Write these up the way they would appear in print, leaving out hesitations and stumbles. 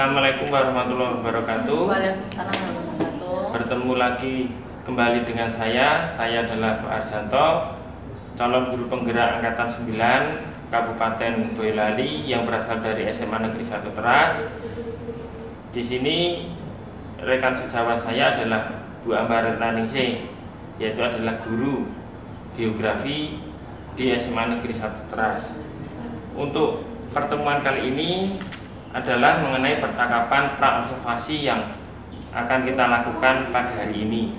Assalamualaikum warahmatullahi wabarakatuh. Waalaikumsalam warahmatullahi wabarakatuh. Bertemu lagi kembali dengan saya adalah Pak Arjanto, calon guru penggerak Angkatan 9 Kabupaten Boyolali yang berasal dari SMA Negeri 1 Teras. Di sini rekan sejawat saya adalah Bu Ambar Taningsih, yaitu adalah guru geografi di SMA Negeri 1 Teras. Untuk pertemuan kali ini adalah mengenai percakapan pra-observasi yang akan kita lakukan pada hari ini.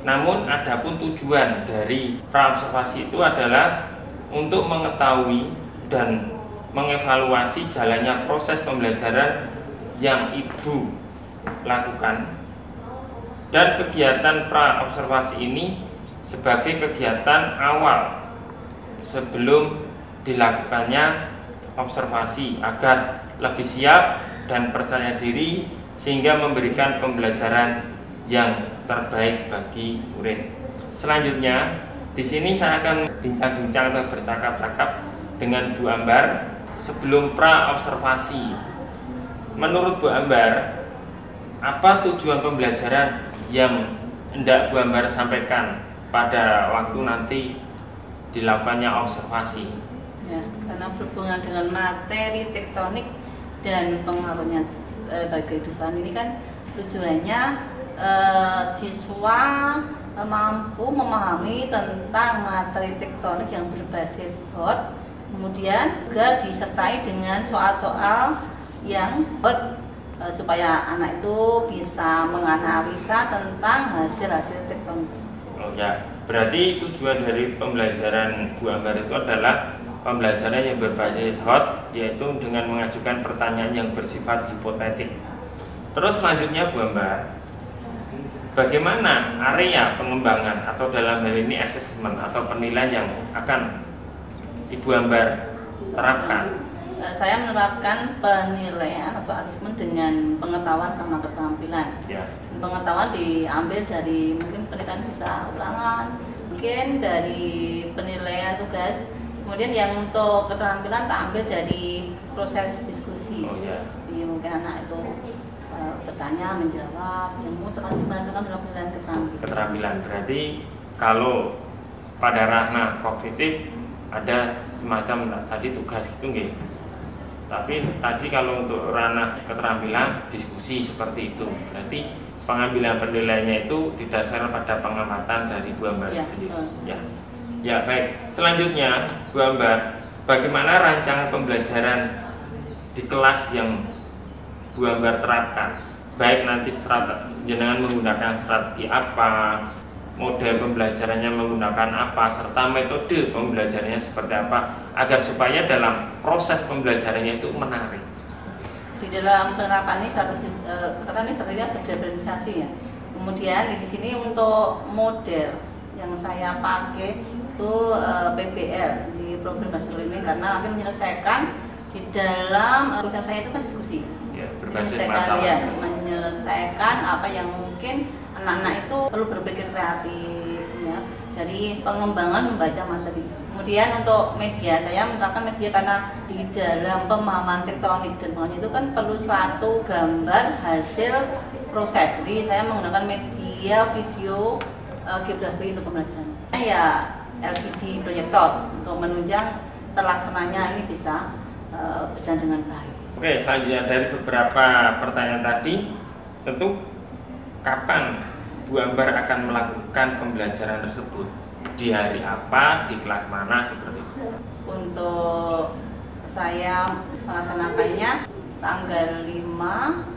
Namun adapun tujuan dari pra-observasi itu adalah untuk mengetahui dan mengevaluasi jalannya proses pembelajaran yang Ibu lakukan, dan kegiatan pra-observasi ini sebagai kegiatan awal sebelum dilakukannya observasi agar lebih siap dan percaya diri sehingga memberikan pembelajaran yang terbaik bagi murid. Selanjutnya, di sini saya akan bincang-bincang atau bercakap-cakap dengan Bu Ambar sebelum pra-observasi. Menurut Bu Ambar, apa tujuan pembelajaran yang hendak Bu Ambar sampaikan pada waktu nanti dilakukannya observasi? Ya, karena berhubungan dengan materi tektonik dan pengaruhnya bagi kehidupan ini kan tujuannya siswa mampu memahami tentang materi tektonik yang berbasis hot, kemudian juga disertai dengan soal-soal yang hot supaya anak itu bisa menganalisa tentang hasil-hasil tektonik. Oh ya, berarti tujuan dari pembelajaran Bu Ambar itu adalah pembelajaran yang berbasis hot, yaitu dengan mengajukan pertanyaan yang bersifat hipotetik. Terus selanjutnya Bu Ambar, bagaimana area pengembangan atau dalam hal ini assessment atau penilaian yang akan Ibu Ambar terapkan? Saya menerapkan penilaian atau asesmen dengan pengetahuan sama keterampilan. Ya. Pengetahuan diambil dari mungkin penilaian bisa ulangan, mungkin dari penilaian tugas. Kemudian yang untuk keterampilan tak ambil dari proses diskusi. Oh, ya. Jadi mungkin anak itu bertanya, menjawab, yang telah dimasukkan dalam penilaian keterampilan. Berarti kalau pada ranah kognitif ada semacam tadi tugas gitu nggih. Tapi tadi kalau untuk ranah keterampilan diskusi seperti itu. Berarti pengambilan penilaiannya itu didasarkan pada pengamatan dari Bu Ambar sendiri. Ya. Ya, baik. Selanjutnya, Bu Ambar, bagaimana rancangan pembelajaran di kelas yang Bu Ambar terapkan? Baik nanti jenengan menggunakan strategi apa, model pembelajarannya menggunakan apa, serta metode pembelajarannya seperti apa, agar supaya dalam proses pembelajarannya itu menarik. Di dalam penerapan ini strateginya berdifferensiasi ya. Kemudian di sini untuk model yang saya pakai itu PBL di program bahasa learning, karena nanti menyelesaikan di dalam konsep saya itu kan diskusi. Ya, berbasis masalah. Ya, menyelesaikan apa yang mungkin anak-anak itu perlu berpikir kreatif ya. Dari pengembangan membaca materi. Kemudian untuk media, saya menerapkan media karena di dalam pemahaman tektonik dan pengaruhnya itu kan perlu suatu gambar hasil proses. Jadi saya menggunakan media video geografi untuk pembelajaran. Ya LCD proyektor untuk menunjang terlaksananya ini bisa berjalan dengan baik. Oke, selanjutnya dari beberapa pertanyaan tadi, tentu kapan Bu Ambar akan melakukan pembelajaran tersebut? Di hari apa, di kelas mana, seperti itu? Untuk saya melaksanakannya tanggal 5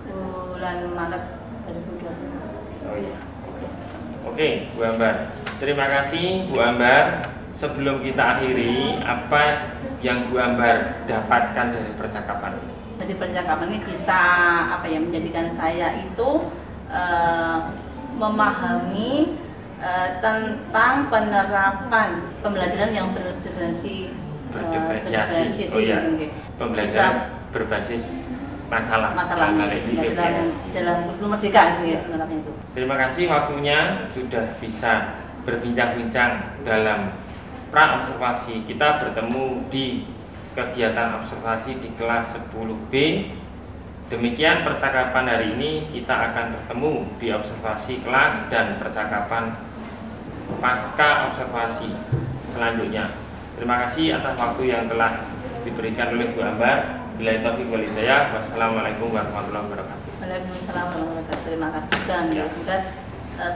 bulan Maret 2020. Oh iya. Oke, Bu Ambar. Terima kasih Bu Ambar. Sebelum kita akhiri, apa yang Bu Ambar dapatkan dari percakapan ini? Jadi percakapan ini bisa menjadikan saya itu memahami tentang penerapan pembelajaran yang berdiferensiasi. Oh ya. Pembelajaran berbasis masalah dalam kurikulum merdeka itu ya, itu. Terima kasih waktunya sudah bisa berbincang-bincang dalam pra-observasi. Kita bertemu di kegiatan observasi di kelas 10B Demikian percakapan hari ini, kita akan bertemu di observasi kelas dan percakapan pasca observasi selanjutnya. Terima kasih atas waktu yang telah diberikan oleh Bu Ambar. Billahi taufiq wal hidayah. Wassalamualaikum warahmatullahi wabarakatuh. Waalaikumsalam warahmatullahi wabarakatuh. Terima kasih dan tugas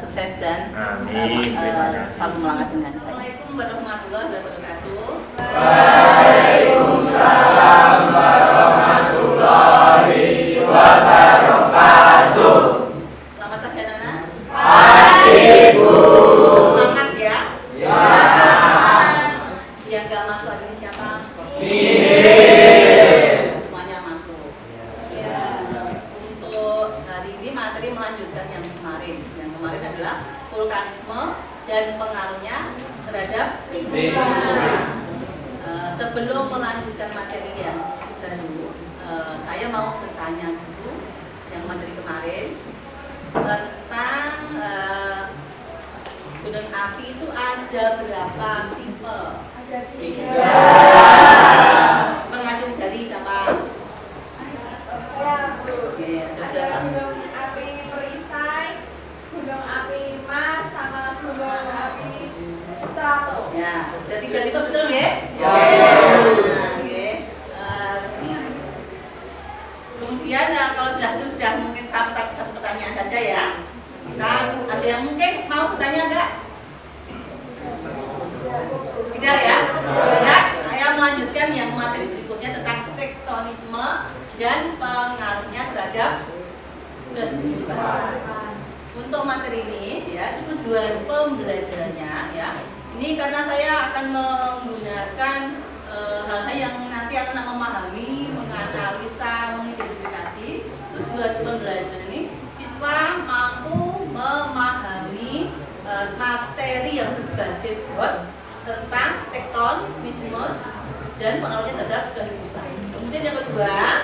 sukses dan amin. Terima kasih. selalu melangkah dengan baik. Assalamualaikum warahmatullahi wabarakatuh. Waalaikumsalam warahmatullahi wabarakatuh. Selamat pagi anak-anak. Pagi Bu. Semangat ya. Ya. Yang gak masuk hari ini siapa? Semuanya masuk. Ya. Untuk hari ini materi melanjutkan yang kemarin. Yang kemarin adalah vulkanisme dan pengaruhnya terhadap lingkungan. Sebelum melanjutkan materi yang baru, saya mau bertanya dulu yang materi kemarin tentang gunung api itu ada berapa tipe? Ada 3. Mengacung dari siapa? Ya, Bu. Oke, Ada gunung api perisai, gunung api mas, sama gunung api strato. Ya, ada 3 tipe betul ya? Ya. Nah, oke. Kemudian kalau sudah mungkin satu pertanyaan saja ya. Nah, ada yang mungkin mau bertanya enggak? Tidak ya? Tidak. Saya melanjutkan yang materi berikutnya tentang tektonisme dan pengaruhnya terhadap kehidupan. Untuk materi ini ya, itu tujuan pembelajarannya ya. Ini karena saya akan menggunakan hal-hal yang nanti akan memahami, menganalisa, mengidentifikasi. Tujuan pembelajaran ini siswa mampu memahami materi yang berbasis GOT tentang tektonisme dan pengaruhnya terhadap kehidupan. Kemudian yang kedua,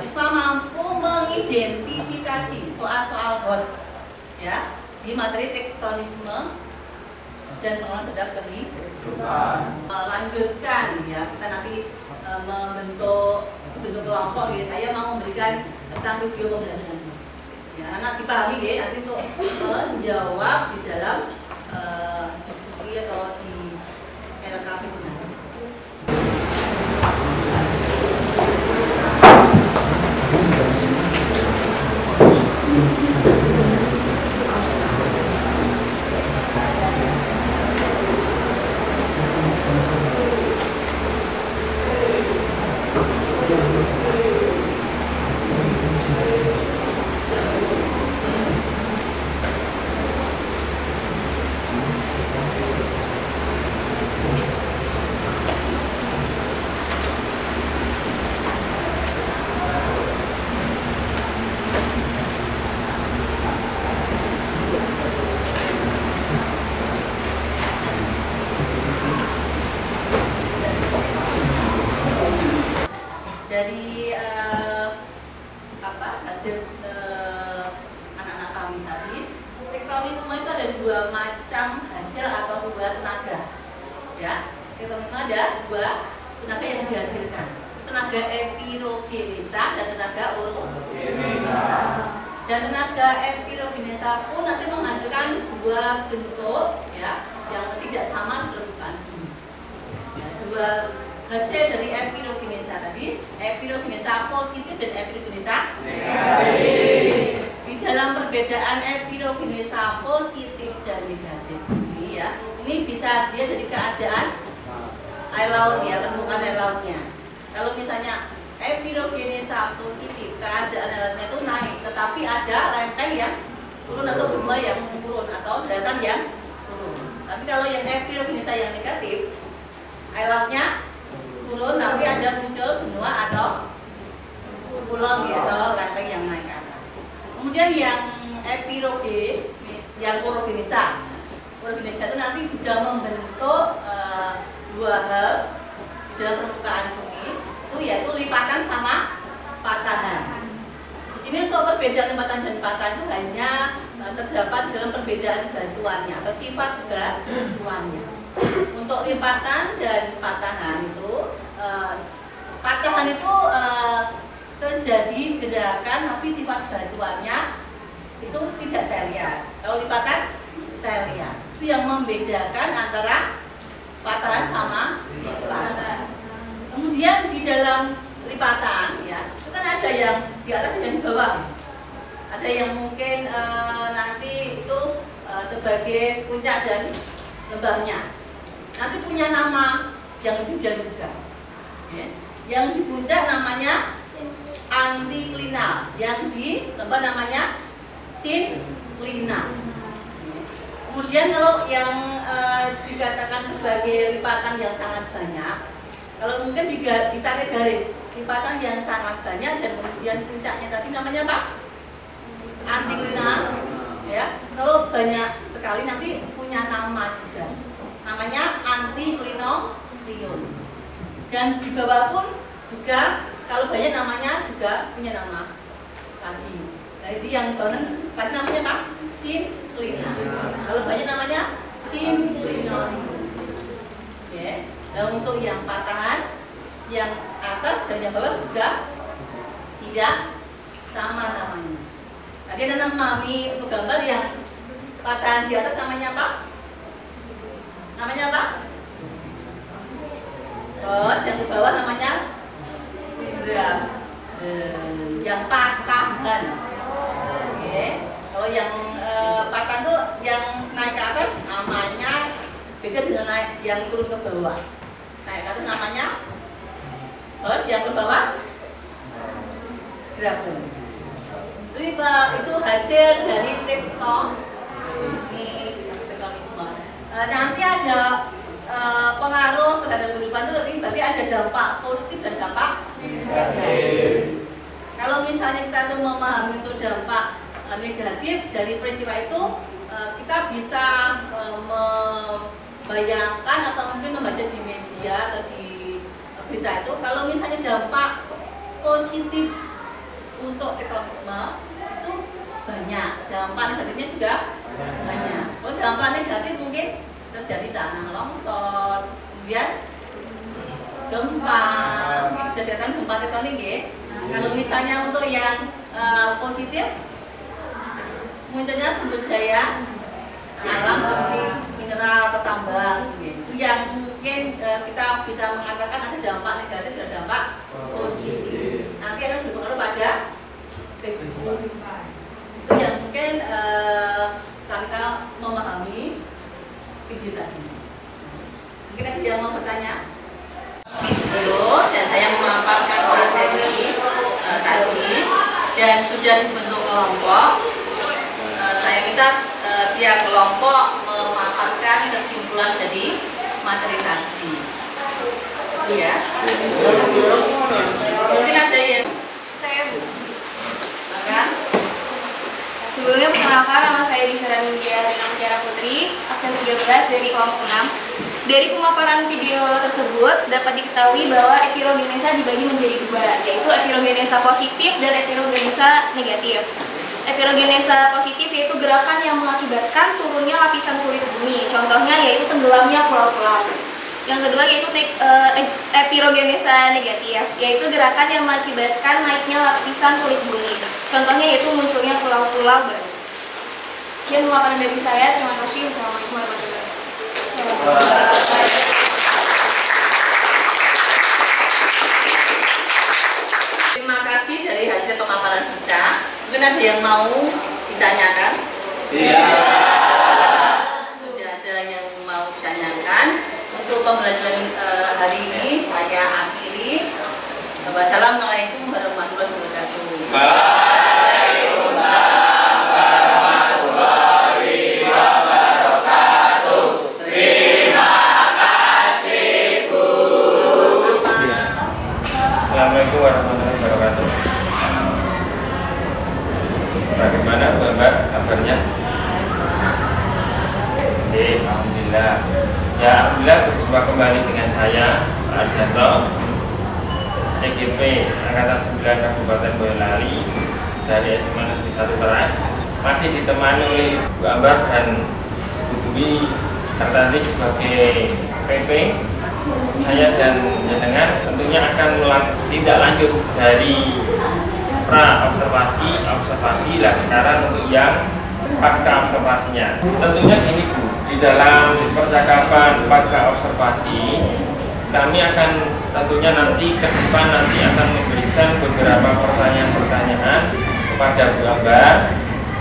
siswa mampu mengidentifikasi soal-soal GOT ya di materi tektonisme dan pengaruh terhadap kehidupan. Lanjutkan ya, kita nanti membentuk kelompok ya. Saya mau memberikan tentang video pembelajaran ya, anak dipahami ya, nanti untuk menjawab di dalam diskusi atau di LKP nanti. Dari hasil anak-anak kami tadi, tektonisme itu ada 2 macam hasil atau 2 tenaga. Ya, tektonisme ada 2 tenaga yang dihasilkan, tenaga epirogenesa dan tenaga orogenesa. Dan tenaga epirogenesa pun nanti menghasilkan 2 bentuk ya, yang tidak sama di permukaan bumi. Ya, 2 hasil dari epirogenesa tadi, epirogenesa positif dan epirogenesa negatif. Di dalam perbedaan epirogenesa positif dan negatif ini ya, ini bisa dia dari keadaan air laut ya, permukaan air lautnya. Kalau misalnya epirogenesa positif, keadaan air lautnya itu naik, tetapi ada lempeng yang turun atau benua yang turun atau daratan yang turun. Tapi kalau yang epirogenesa yang negatif, air lautnya turun tapi ada muncul benua atau pulau gitu, lempeng yang naik ke atas. Kemudian yang yang orogenesa itu nanti juga membentuk 2 hal di dalam permukaan bumi, itu yaitu lipatan sama patahan. Di sini untuk perbedaan lipatan dan patahan itu hanya terdapat dalam perbedaan batuannya atau sifat batuannya. Untuk lipatan dan patahan itu terjadi gerakan tapi sifat bantuannya itu tidak saya lihat. Kalau lipatan saya lihat. Itu yang membedakan antara patahan sama lipatan. Kemudian di dalam lipatan ya, itu kan ada yang di atas dan di bawah. Ada yang mungkin nanti itu sebagai puncak dan lembahnya. Nanti punya nama yang lebih jauh juga. Ya. Yang di puncak namanya antiklinal, yang di lembah namanya sinklinal. Kemudian kalau yang dikatakan sebagai lipatan yang sangat banyak, kalau mungkin ditarik garis lipatan yang sangat banyak dan kemudian puncaknya tadi namanya apa? Antiklinal. Ya, kalau banyak sekali nanti punya nama juga. Namanya antiklinolion. Dan di bawah pun juga kalau banyak namanya juga punya nama lagi. Nah, itu yang banget tadi namanya apa? Sinklinal. Kalau banyak namanya sinklinolion. Ya. Dan untuk yang patahan yang atas dan yang bawah juga tidak sama namanya. Tadi ada nama Mami untuk gambar yang patahan di atas namanya apa? Namanya apa? Terus yang di bawah namanya sindram. Yang patahan. Oke. Kalau yang patahan tuh yang naik ke atas namanya beda dengan naik yang turun ke bawah. Naik ke atas namanya. Terus yang ke bawah grafum. Itu hasil dari tektonisme. Nanti ada pengaruh terhadap kehidupan itu berarti ada dampak positif dan dampak negatif. Kalau misalnya kita tuh memahami itu dampak negatif dari peristiwa itu, kita bisa membayangkan atau mungkin membaca di media atau di berita itu. Kalau misalnya dampak positif untuk tektonisme itu banyak, dampak negatifnya juga banyak. Kalau dampak negatif mungkin terjadi tanah longsor, kemudian gempa, bisa dikatakan gempa tektonik ya. Kalau misalnya untuk yang positif, munculnya sumber daya alam seperti mineral atau tambang, itu yang mungkin kita bisa mengatakan ada dampak negatif dan dampak positif. Nanti akan berpengaruh pada kehidupan. Itu yang mungkin setelah kita memahami video tadi. Mungkin ada yang mau bertanya? Video dan saya memaparkan materi tadi dan sudah dibentuk kelompok. Saya minta tiap kelompok memaparkan kesimpulan dari materi tadi. Itu ya. Mungkin ada yang Saya Bu. kan? Sebelumnya perkenalkan, nama saya Disara Nindya Rina Mutiara Putri, absen 13 dari kelompok 6. Dari pemaparan video tersebut dapat diketahui bahwa epirogenesa dibagi menjadi dua, yaitu epirogenesa positif dan epirogenesa negatif. Epirogenesa positif yaitu gerakan yang mengakibatkan turunnya lapisan kulit bumi, contohnya yaitu tenggelamnya pulau-pulau. Yang kedua yaitu epirogenesa negatif, yaitu gerakan yang mengakibatkan naiknya lapisan kulit bumi, contohnya yaitu munculnya pulau-pulau baru. Sekian pemaparan dari saya, terima kasih. Wassalamualaikum warahmatullahi wabarakatuh. Terima kasih dari hasil pemaparan bisa. Mungkin ada yang mau ditanyakan? Iya. Sudah ada yang mau ditanyakan. Untuk pembelajaran hari ini saya akhiri. Wassalamualaikum warahmatullahi wabarakatuh. Waalaikumsalam warahmatullahi wabarakatuh. Terima kasih Bu. Assalamualaikum warahmatullahi wabarakatuh. Bagaimana Bapak kabarnya? Oke, alhamdulillah. Ya, alhamdulillah berjumpa kembali dengan saya, Pak Arjanto, CGP Angkatan 9 Kabupaten Boyolali dari SMA Negeri 1 Teras. Masih ditemani oleh Bu Ambar dan Bu Dwi serta nanti sebagai PP saya dan jenengan tentunya akan tindak lanjut dari pra observasi lah sekarang untuk yang pasca observasinya. Tentunya gini Bu, di dalam percakapan pasca observasi kami akan tentunya nanti ke depan akan memberikan beberapa pertanyaan-pertanyaan kepada Bu Ambar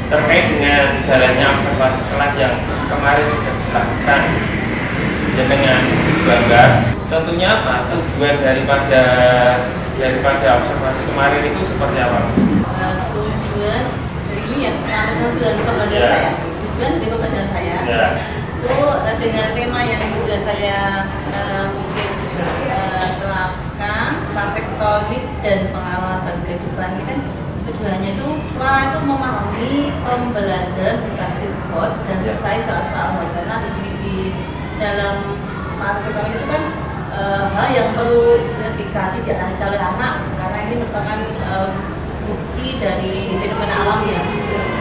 terkait dengan jalannya observasi kelas yang kemarin sudah dilakukan dengan Bu Ambar. Tentunya apa tujuan daripada observasi kemarin itu seperti apa? Tujuan dari ini yang tujuan pembelajaran saya. Tujuan dari pembelajaran saya itu dengan tema yang sudah saya mungkin terapkan, tektonik dan pengalaman kehidupan ini kan tujuannya itu memahami pembelajaran berbasis spot dan selesai soal-soal karena di sini di dalam materi itu kan hal yang perlu dikaji dianalisa oleh anak karena ini merupakan bukti dari fenomena alam yang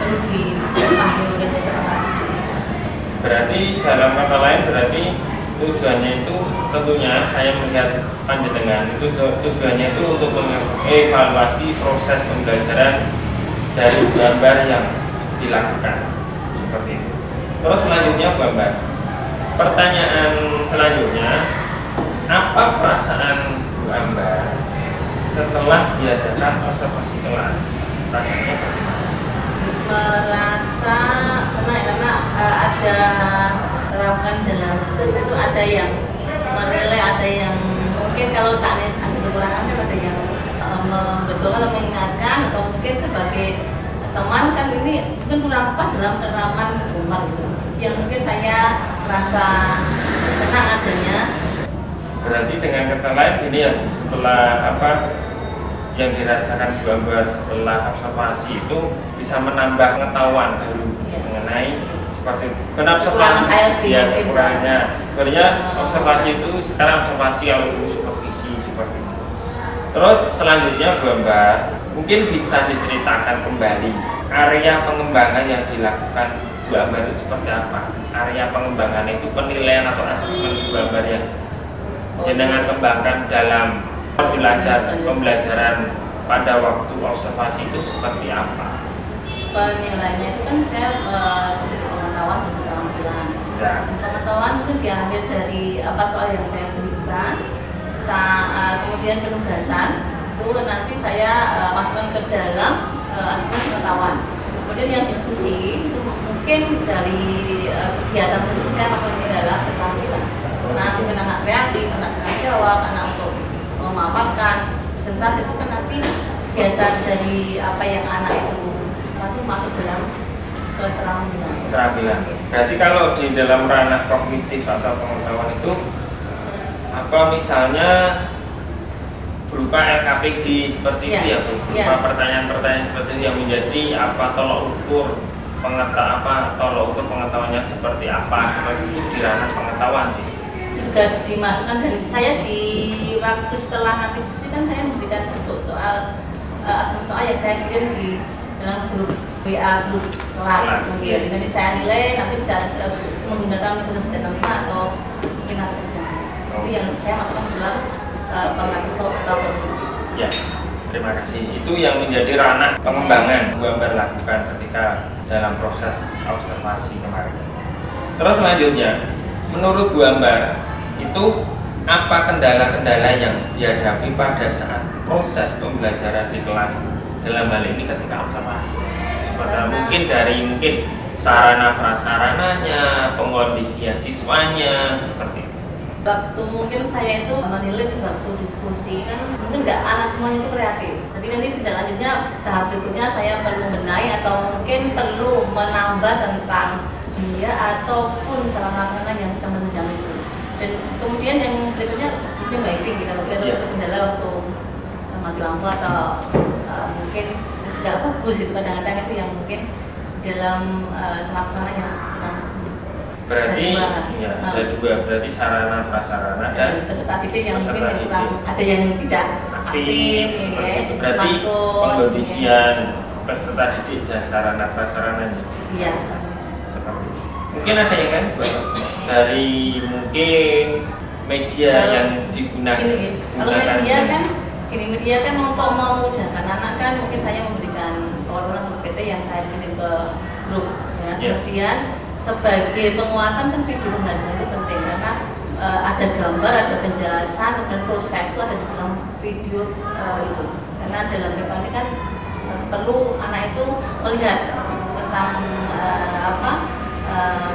perlu dipahami oleh anak. Berarti dalam kata lain tujuannya itu tentunya saya melihat panjenengan itu tujuannya itu untuk mengevaluasi proses pembelajaran dari Bu Ambar yang dilakukan seperti itu. Terus selanjutnya Bu Ambar, pertanyaan selanjutnya, apa perasaan Bu Ambar setelah diadakan observasi kelas? Rasanya bagaimana? Merasa senang karena ada terapkan dalam itu ada yang menilai, ada yang mungkin kalau seandainya ada kekurangan kan ada yang membetulkan atau mengingatkan atau mungkin sebagai teman kan ini mungkin kurang pas dalam penerapan Umar gitu yang mungkin saya merasa senang adanya. Berarti dengan kata lain ini ya setelah yang dirasakan Bu Ambar setelah observasi itu bisa menambah pengetahuan baru mengenai seperti observasi ya kekurangannya. Sebenarnya observasi itu sekarang observasi kalau supervisi seperti itu. Terus selanjutnya Bu Ambar mungkin bisa diceritakan kembali area pengembangan yang dilakukan Bu Ambar itu seperti apa? Area pengembangan itu penilaian atau asesmen Bu Ambar yang dengan kembangkan dalam pembelajaran pada waktu observasi itu seperti apa? Penilaiannya itu kan saya pengetahuan dan keterampilan. Pengetahuan itu diambil dari apa soal yang saya berikan, kemudian penugasan itu nanti saya masukkan ke dalam asesmen pengetahuan. Kemudian yang diskusi itu mungkin dari kegiatan tersebut saya masukkan ke dalam keterampilan. Nah, mungkin anak kreatif, anak jawab, anak untuk memaparkan presentasi itu kan nanti kegiatan dari apa yang anak itu nanti masuk dalam keterampilan. Berarti kalau di dalam ranah kognitif atau pengetahuan itu apa misalnya berupa LKPD seperti itu ya Bu? Berupa pertanyaan-pertanyaan seperti itu yang menjadi tolok ukur pengetahuannya seperti apa seperti itu di ranah pengetahuan sih. Sudah dimasukkan dari saya di waktu setelah nanti diskusi kan saya memberikan untuk soal yang saya kirim di dalam grup WA grup kelas mungkin nanti saya nilai nanti bisa menggunakan metode 95 atau mungkin apa itu yang saya masukkan dalam pengetahuan. Ya, terima kasih. Itu yang menjadi ranah pengembangan Bu Ambar lakukan ketika dalam proses observasi kemarin. Terus selanjutnya, menurut Bu Ambar itu apa kendala-kendala yang dihadapi pada saat proses pembelajaran di kelas dalam hal ini ketika observasi? Mungkin dari sarana prasarananya, pengkondisian siswanya seperti itu. Waktu mungkin saya itu menilai di waktu diskusi kan mungkin nggak anak semuanya itu kreatif. Jadi nanti tidak lanjutnya tahap berikutnya saya perlu benahi atau mungkin perlu menambah tentang dia ataupun sarana yang bisa menunjang itu. Dan kemudian yang berikutnya mungkin baik kita itu kendala waktu mati lampu atau mungkin nggak bagus itu kadang-kadang itu yang mungkin dalam sarana yang kurang. Berarti ada dua berarti sarana prasarana dan peserta didik yang mungkin kurang ada yang tidak aktif berarti pengkondisian peserta didik dan sarana prasarananya. Iya. Seperti itu. Mungkin ada yang kan dari mungkin media yang digunakan. Kalau media kan untuk memudahkan anak kan mungkin saya memberikan pengeluaran PT yang saya kirim ke grup ya. Kemudian sebagai penguatan kan video pembelajaran itu penting karena ada gambar, ada penjelasan, dan proses itu ada di dalam video itu. Karena dalam rekam kan perlu anak itu melihat tentang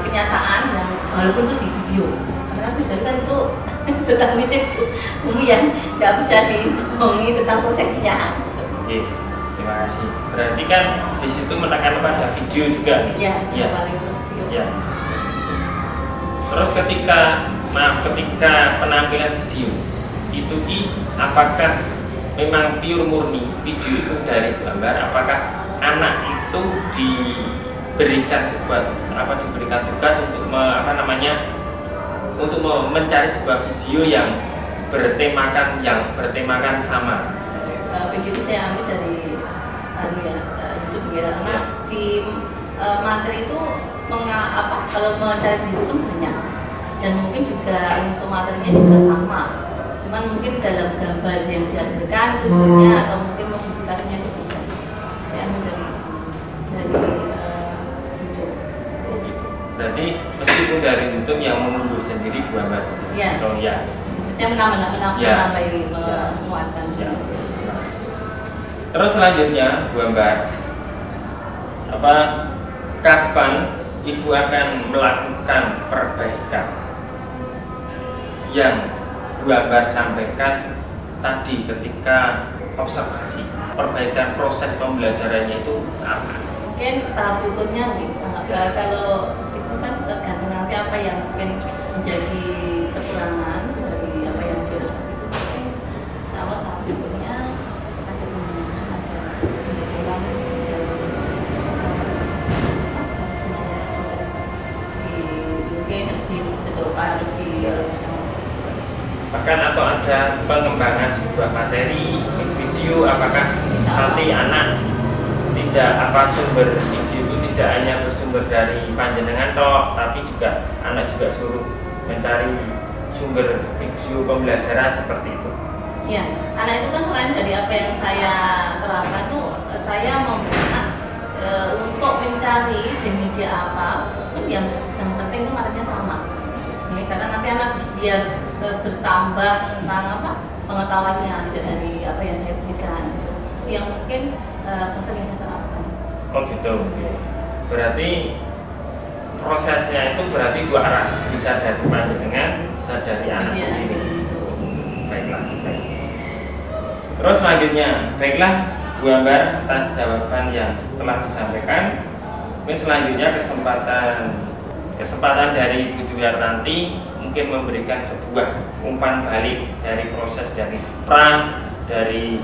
kenyataan yang walaupun itu di video. Karena video kan itu tentang fisik bumi yang nggak bisa dibohongi tentang prosesnya. Oke, terima kasih. Berarti kan di situ menekan pada video juga nih. Ya, paling itu video. Ya. Terus ketika penampilan video itu apakah memang pure murni video itu dari gambar? Apakah anak itu diberikan tugas untuk untuk mencari sebuah video yang bertemakan sama? Video itu saya ambil dari YouTube ya, karena di materi itu kalau mencari di YouTube kan banyak, dan mungkin juga untuk materinya juga sama, cuman mungkin dalam gambar yang dihasilkan tujuannya atau mungkin modifikasinya itu beda. Ya, dari YouTube. Berarti meskipun dari YouTube yang mengunduh sendiri gambar. Ya. Oh ya. Saya menambahi menguatkan. Ya. Terus selanjutnya gambar kapan Ibu akan melakukan perbaikan yang gambar sampaikan tadi ketika observasi? Perbaikan proses pembelajarannya itu kapan? Mungkin tahap berikutnya kalau itu kan tergantung nanti apa yang mungkin menjadi kekurangan dari apa yang dilakukan itu, mungkin sama tahap berikutnya ada pembinaan, ada pendekatan mungkin harus dibetulkan, bahkan atau ada pengembangan sebuah materi video, apakah nanti anak sumber video itu tidak hanya bersumber dari panjenengan toh, tapi juga anak juga suruh mencari sumber video pembelajaran seperti itu. Ya, anak itu kan selain dari apa yang saya terapkan tuh, saya memberi anak untuk mencari di media apa pun yang penting itu materinya sama. Ya, karena nanti anak biar bertambah tentang pengetahuannya dari apa yang saya berikan itu. Yang mungkin konsep yang saya terapkan. Oh gitu. Berarti prosesnya itu berarti dua arah, bisa dari panjenengan, bisa dari anak sendiri. Baiklah. Terus selanjutnya, baiklah Bu Ambar, atas jawaban yang telah disampaikan. Ini selanjutnya kesempatan dari Bu Dwi Hartanti mungkin memberikan sebuah umpan balik dari proses dari dari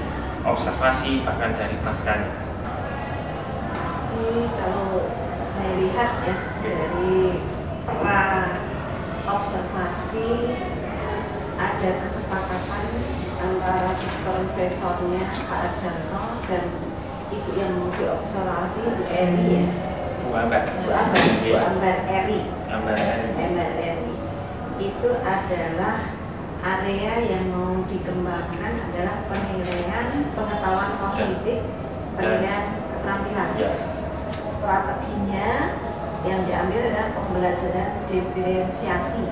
observasi, bahkan dari paskanya. Jadi kalau saya lihat ya, dari observasi ada kesepakatan antara supervisornya Pak Arjanto dan ibu yang mau diobservasi, Bu Eri ya. Bu Ambar Eri. Itu adalah area yang mau dikembangkan adalah penilaian pengetahuan kognitif, penilaian keterampilan. Ya. Strateginya yang diambil adalah pembelajaran diferensiasi.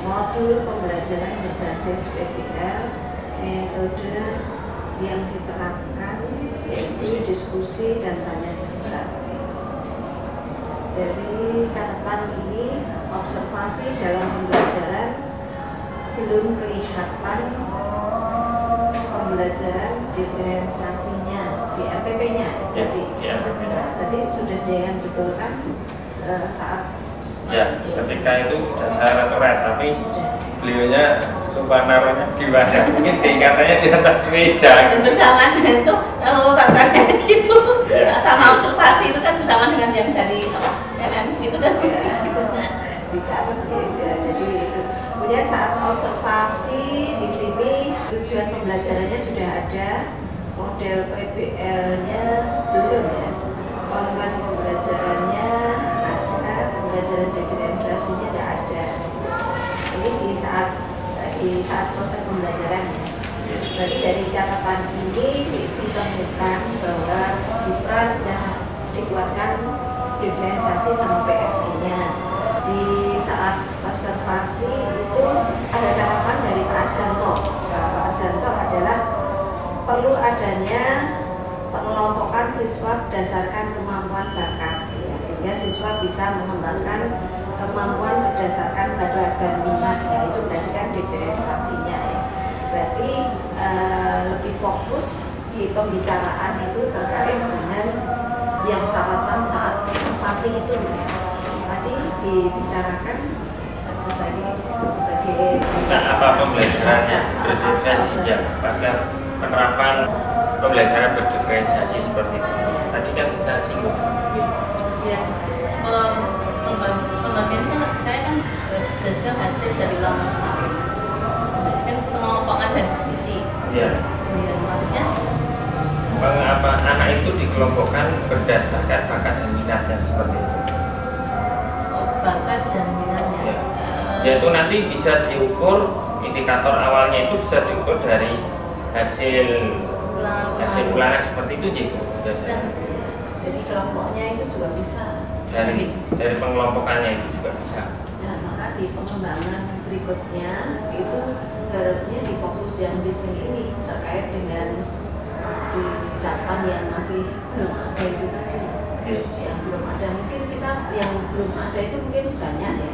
Modul pembelajaran berbasis PBL, metode yang diterapkan yaitu diskusi dan tanya jawab. Dari catatan ini, observasi dalam pembelajaran belum kelihatan pembelajaran diferensiasinya di RPP-nya. Tadi sudah jangan betulkan saat ketika itu sudah saya retoret, tapi beliaunya lupa naruhnya di mana, mungkin tingkatannya di atas meja. Bersamaan dengan itu, kalau tanya gitu, sama observasi itu kan bersama dengan yang dari itu kan. Dicatat ya, jadi itu. Kemudian saat observasi di sini tujuan pembelajarannya sudah ada, model PBL-nya belum ya, format pembelajarannya ada, pembelajaran diferensiasinya tidak ada. Ini di saat proses pembelajaran ya. Jadi dari catatan ini ditemukan bahwa Dipra sudah dikuatkan diferensiasi sama PSI-nya. Di saat observasi itu ada catatan dari Pak Arjanto. Pak Arjanto adalah perlu adanya pengelompokan siswa berdasarkan kemampuan bakat, ya, sehingga siswa bisa mengembangkan kemampuan berdasarkan bakat dan minat, ya, itu berarti kan diferensiasinya ya. Berarti lebih fokus di pembicaraan itu terkait dengan yang catatan saat observasi itu ya. Tadi dibicarakan sebagai nah, apa pembelajarannya berdiferensiasi ya, pasca penerapan pembelajaran berdiferensiasi seperti itu. Tadi kan saya singgung. Ya, pembagian kan saya kan berdasarkan hasil dari ulang tahun. Kan pengelompokan dan diskusi. Iya. Ya, maksudnya Mengapa anak itu dikelompokkan berdasarkan bakat dan minatnya seperti itu? bakat dan minatnya. Ya. Yaitu nanti bisa diukur, indikator awalnya itu bisa diukur dari hasil ulangan seperti itu gitu. jadi kelompoknya itu juga bisa. Dari pengelompokannya itu juga bisa. Nah, maka di pengembangan berikutnya itu harapnya di fokus yang di sini ini terkait dengan di catatan yang masih belum ada itu tadi. Yang belum ada mungkin kita yang belum ada itu mungkin banyak ya.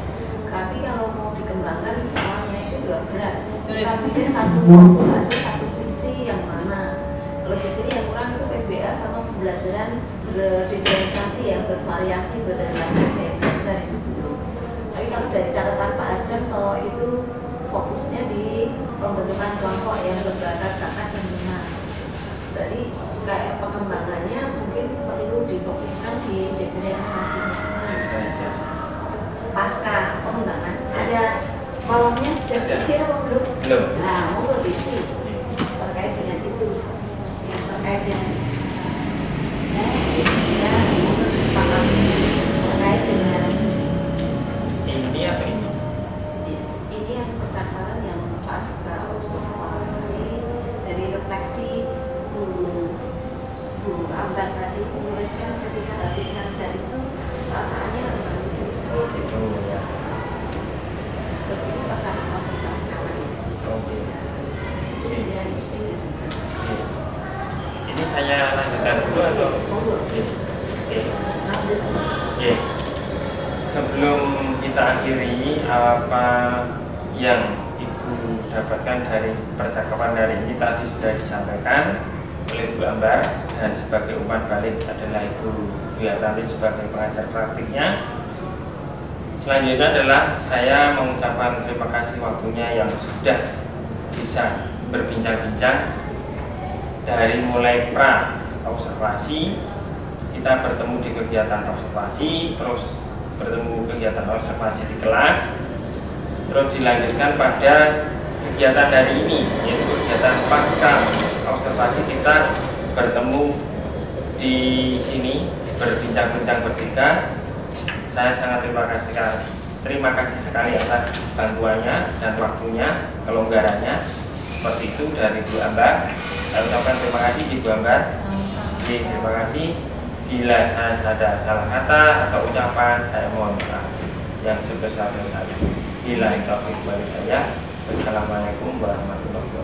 Tapi kalau mau dikembangkan semuanya itu juga berat. Tapi dia satu fokus saja satu sisi yang mana. Kalau di sini yang kurang itu PBA sama pembelajaran berdiferensiasi ya, bervariasi berdasarkan gaya belajar itu belum. Tapi kalau dari catatan Pak Ajan kalau itu fokusnya di pembentukan kelompok yang berbakat bakat dan minat. Jadi kayak pengembangannya mungkin perlu difokuskan di diferensiasi. Pasca pengembangan ada kolomnya diisi apa belum? Belum. Nah, mau diisi terkait dengan itu, yang terkait dengan terkait dengan ini atau ini? ini yang pendaftaran yang pasca observasi dari refleksi Bu Ambar tadi menuliskan ketika habis ngajar itu perasaannya seperti itu. Oh gitu ya. Terus itu percakapan sekarang. Oke. Kemudian di sini juga. Ini saya lanjutkan dulu atau? Oke. Oke. Sebelum kita akhiri, apa yang Ibu dapatkan dari percakapan hari ini tadi sudah disampaikan oleh Bu Ambar, dan sebagai umpan balik adalah Ibu Duyatari sebagai pengajar praktiknya. Selanjutnya adalah saya mengucapkan terima kasih waktunya yang sudah bisa berbincang-bincang dari mulai pra observasi, kita bertemu di kegiatan observasi, terus bertemu kegiatan observasi di kelas, terus dilanjutkan pada kegiatan hari ini, yaitu kegiatan pasca observasi. Kita bertemu di sini berbincang-bincang bertiga. Saya sangat terima kasih sekali atas bantuannya dan waktunya, kelonggarannya seperti itu dari Bu Ambar. Saya ucapkan terima kasih di Bu Ambar. Terima kasih. Bila saya ada salah kata atau ucapan, saya mohon maaf yang sebesar-besarnya. Bila itu saya. Wassalamualaikum warahmatullahi wabarakatuh.